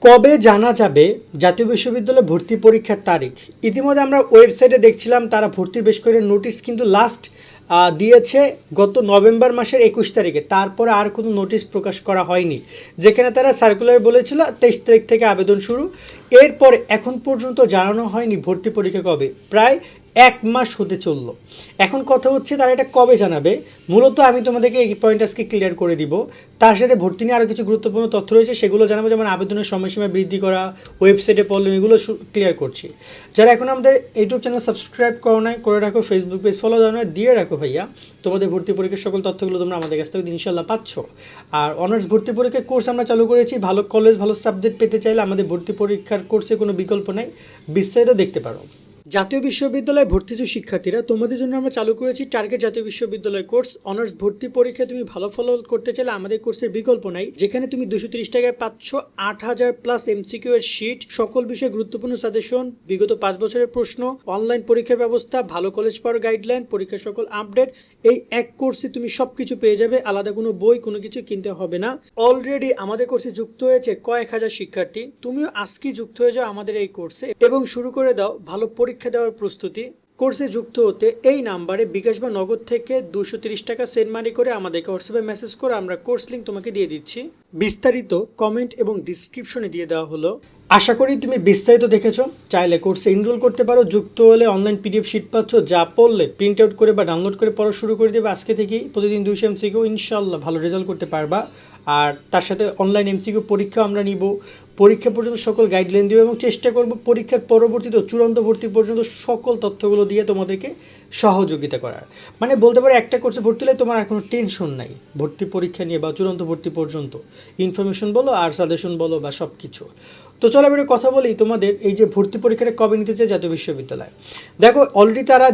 কবে জানা যাবে জাতীয় বিশ্ববিদ্যালয়ে ভর্তি পরীক্ষার তারিখ? ইতিমধ্যে আমরা ওয়েবসাইটে দেখছিলাম তারা ভর্তির বেশ কয়েকটা নোটিশ কিন্তু লাস্ট দিয়েছে গত নভেম্বর মাসের 21 তারিখে। তারপরে আর কোনো নোটিশ প্রকাশ করা হয়নি, যেখানে তারা সার্কুলার বলেছিল 23 তারিখ থেকে আবেদন শুরু। এরপর এখন পর্যন্ত জানানো হয়নি ভর্তি পরীক্ষা কবে। প্রায় 1 মাস হতে চললো। এখন কথা হচ্ছে তারা এটা কবে জানাবে। মূলত আমি তোমাদেরকে এই পয়েন্ট আজকে ক্লিয়ার করে দিব। তার সাথে ভর্তি নিয়ে আরও কিছু গুরুত্বপূর্ণ তথ্য রয়েছে, সেগুলো জানাবো। যেমন আবেদনের সময়সীমা বৃদ্ধি করা, ওয়েবসাইটে প্রবলেম, এগুলো ক্লিয়ার করছি। যারা এখন আমাদের ইউটিউব চ্যানেল সাবস্ক্রাইব করো নাই, করে রাখো। ফেসবুক পেজ ফলো জানো দিয়ে রাখো ভাইয়া। তোমাদের ভর্তি পরীক্ষার সকল তথ্যগুলো তোমরা আমাদের কাছ থেকে ইনশাল্লাহ পাচ্ছ। আর অনার্স ভর্তি পরীক্ষার কোর্স আমরা চালু করেছি। ভালো কলেজ, ভালো সাবজেক্ট পেতে চাইলে আমাদের ভর্তি পরীক্ষার কোর্সে কোনো বিকল্প নেই, বিস্তারিত দেখতে পারো। জাতীয় বিশ্ববিদ্যালয়ে ভর্তিজ শিক্ষার্থীরা, তোমাদের জন্য আমরা চালু করেছি টার্গেট জাতীয় বিশ্ববিদ্যালয় কোর্স। অনার্স ভর্তি পরীক্ষায় তুমি ভালো ফল করতে চাইলে আমাদের কোর্সের বিকল্প নাই, যেখানে তুমি 230 টাকায় পাচ্ছ 8000 প্লাস এমসিকিউ এর শিট, সকল বিষয়ে গুরুত্বপূর্ণ সাজেশন, বিগত 5 বছরের প্রশ্ন, অনলাইন পরীক্ষার ব্যবস্থা, ভালো কলেজ পাওয়ার গাইডলাইন, পরীক্ষার সকল আপডেট। এই এক কোর্সে তুমি সব কিছু পেয়ে যাবে, আলাদা কোনো বই কোনো কিছু কিনতে হবে না। অলরেডি আমাদের কোর্সে যুক্ত হয়েছে কয়েক হাজার শিক্ষার্থী। তুমিও আজকেই যুক্ত হয়ে যাও আমাদের এই কোর্সে এবং শুরু করে দাও ভালো পরীক্ষা দেওয়ার প্রস্তুতি। কোর্সে যুক্ত হতে এই নাম্বারে বিকাশ বা নগদ থেকে 230 টাকা সেন্ড মানি করে আমাদেরকে হোয়াটসঅ্যাপে মেসেজ করে আমরা কোর্স লিঙ্ক তোমাকে দিয়ে দিচ্ছি। বিস্তারিত কমেন্ট এবং ডিসক্রিপশনে দিয়ে দেওয়া হলো। আশা করি তুমি বিস্তারিত দেখেছো। চাইলে কোর্সে এনরোল করতে পারো। যুক্ত হলে অনলাইন পিডিএফ শিট পাচ্ছ, যা পড়লে প্রিন্ট আউট করে বা ডাউনলোড করে পড়া শুরু করে দেবে আজকে থেকেই। প্রতিদিন 200 এমসিকিউ, ইনশাল্লাহ ভালো রেজাল্ট করতে পারবা। আর তার সাথে অনলাইন এমসিকিউ পরীক্ষা আমরা নিব। পরীক্ষা পর্যন্ত সকল গাইডলাইন দেবো এবং চেষ্টা করব পরীক্ষার পরবর্তীতে চূড়ান্ত ভর্তি পর্যন্ত সকল তথ্যগুলো দিয়ে তোমাদেরকে সহযোগিতা করার। মানে বলতে পারো একটা কোর্সে ভর্তি হলে তোমার আর কোনো টেনশন নাই ভর্তি পরীক্ষা নিয়ে বা চূড়ান্ত ভর্তি পর্যন্ত। ইনফরমেশন বলো আর সাজেশন বলো বা সব কিছু। তো চলো এবারে কথা বলি তোমাদের এই যে ভর্তি পরীক্ষাটা কবে নিতে চাই জাতীয় বিশ্ববিদ্যালয়। দেখো অলরেডি তারা,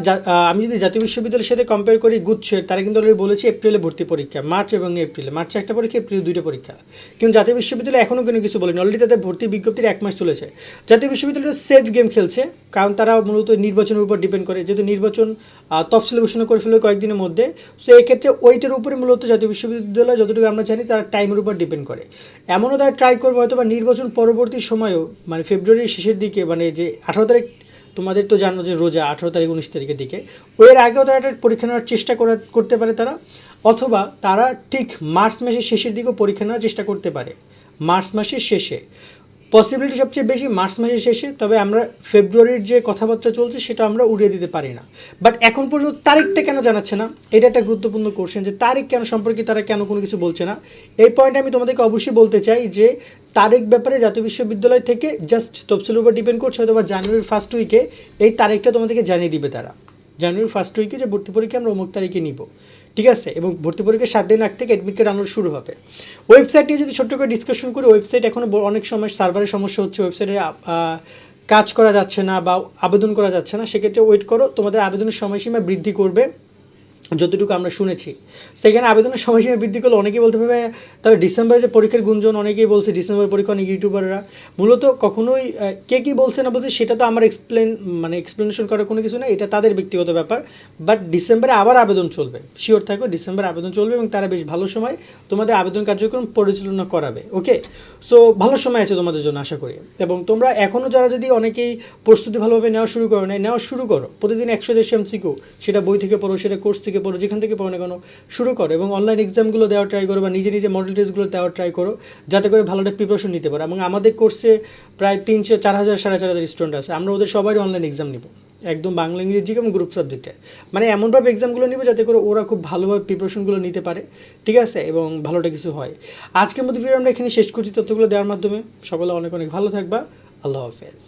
আমি যদি জাতীয় বিশ্ববিদ্যালয়ের সাথে কম্পেয়ার করি গুচ্ছের, তারা কিন্তু অলরেডি বলেছে এপ্রিলে ভর্তি পরীক্ষা, মার্চ এবং এপ্রিলে। মার্চে একটা পরীক্ষা, এপ্রিলে 2টা পরীক্ষা। কিন্তু জাতীয় বিশ্ববিদ্যালয় এখনও কোনো কিছু বলেনি। অলরেডি তাদের ভর্তি বিজ্ঞপ্তির 1 মাস চলেছে। জাতীয় বিশ্ববিদ্যালয় সেফ গেম খেলছে, কারণ তারা মূলত নির্বাচনের উপর ডিপেন্ড করে। যেহেতু নির্বাচন তফসিল ঘোষণা করে ফেলবে কয়েকদিনের মধ্যে, সো এক্ষেত্রে ওইটার উপরে মূলত জাতীয় বিশ্ববিদ্যালয় যতটুকু আমরা জানি তারা টাইমের উপর ডিপেন্ড করে। এমনও তারা ট্রাই করবে হয়তো বা নির্বাচন পরবর্তী সময়েও, মানে ফেব্রুয়ারির শেষের দিকে, মানে যে 18 তারিখ তোমাদের তো জানো যে রোজা 18 তারিখ 19 তারিখের দিকে, এর আগেও তারা একটা পরীক্ষা নেওয়ার চেষ্টা করতে পারে তারা। অথবা তারা ঠিক মার্চ মাসের শেষের দিকেও পরীক্ষা নেওয়ার চেষ্টা করতে পারে। মার্চ মাসের শেষে পসিবিলিটি সবচেয়ে বেশি মার্চ মাসের শেষে। তবে আমরা ফেব্রুয়ারির যে কথাবার্তা চলছে সেটা আমরা উড়িয়ে দিতে পারি না। বাট এখন পর্যন্ত তারিখটা কেন জানাচ্ছে না, এটা একটা গুরুত্বপূর্ণ কোশ্চেন, যে তারিখ কেন সম্পর্কে তারা কেন কোনো কিছু বলছে না। এই পয়েন্টে আমি তোমাদেরকে অবশ্যই বলতে চাই যে তারিখ ব্যাপারে জাতীয় বিশ্ববিদ্যালয় থেকে জাস্ট তফসিলের উপর ডিপেন্ড করছে। হয়তো বা জানুয়ারির ফার্স্ট উইকে এই তারিখটা তোমাদেরকে জানিয়ে দিবে তারা, জানুয়ারির ফার্স্ট উইকে যে ভর্তি পরীক্ষা আমরা অমুক তারিখে নিব, ঠিক আছে। এবং ভর্তি পরীক্ষার 7 দিন আগ থেকে অ্যাডমিট কার্ড ডাউনলোড শুরু হবে। ওয়েবসাইট নিয়ে যদি ছোট্ট করে ডিসকাশন করি, ওয়েবসাইট এখনও অনেক সময় সার্ভারের সমস্যা হচ্ছে, ওয়েবসাইটে কাজ করা যাচ্ছে না বা আবেদন করা যাচ্ছে না। সেক্ষেত্রে ওয়েট করো, তোমাদের আবেদনের সময়সীমা বৃদ্ধি করবে যতটুকু আমরা শুনেছি। সেখানে আবেদনের সময়সীমা বৃদ্ধি করলে অনেকেই বলতে পারবে তবে ডিসেম্বরে যে পরীক্ষার গুঞ্জন, অনেকেই বলছে ডিসেম্বর পরীক্ষা, অনেক ইউটিউবাররা মূলত কখনোই কে কী বলছে না বলছে সেটা তো আমার এক্সপ্লেনেশন করার কোনো কিছু না, এটা তাদের ব্যক্তিগত ব্যাপার। বাট ডিসেম্বরে আবার আবেদন চলবে, শিওর থাকো ডিসেম্বরে আবেদন চলবে এবং তারা বেশ ভালো সময় তোমাদের আবেদন কার্যক্রম পরিচালনা করাবে। ওকে, সো ভালো সময় আছে তোমাদের জন্য আশা করি। এবং তোমরা এখনও যারা যদি অনেকেই প্রস্তুতি ভালোভাবে নেওয়া শুরু করো, নেওয়া শুরু করো। প্রতিদিন 100 এমসিকিউ, সেটা বই থেকে পড়ো, সেটা কোর্স থেকে পড়ো, যেখান থেকে পড়ো না কেন শুরু করো। এবং অনলাইন এক্সামগুলো দেওয়ার ট্রাই করো বা নিজে নিজে মডেল টেস্টগুলো দেওয়ার ট্রাই করো, যাতে করে ভালো একটা প্রিপারেশন নিতে পারো। এবং আমাদের কোর্সে প্রায় 300, 4000, 4500 স্টুডেন্ট আছে। আমরা ওদের সবাই অনলাইন এক্সাম নিব, একদম বাংলা, ইংরেজি এবং গ্রুপ সাবজেক্টে। মানে এমনভাবে এক্সামগুলো নিব যাতে করে ওরা খুব ভালোভাবে প্রিপারেশনগুলো নিতে পারে, ঠিক আছে, এবং ভালোটা কিছু হয়। আজকের মধ্যে ভিডিও আমরা এখানে শেষ করছি তথ্যগুলো দেওয়ার মাধ্যমে। সকলে অনেক অনেক ভালো থাকবা। আল্লাহ হাফেজ।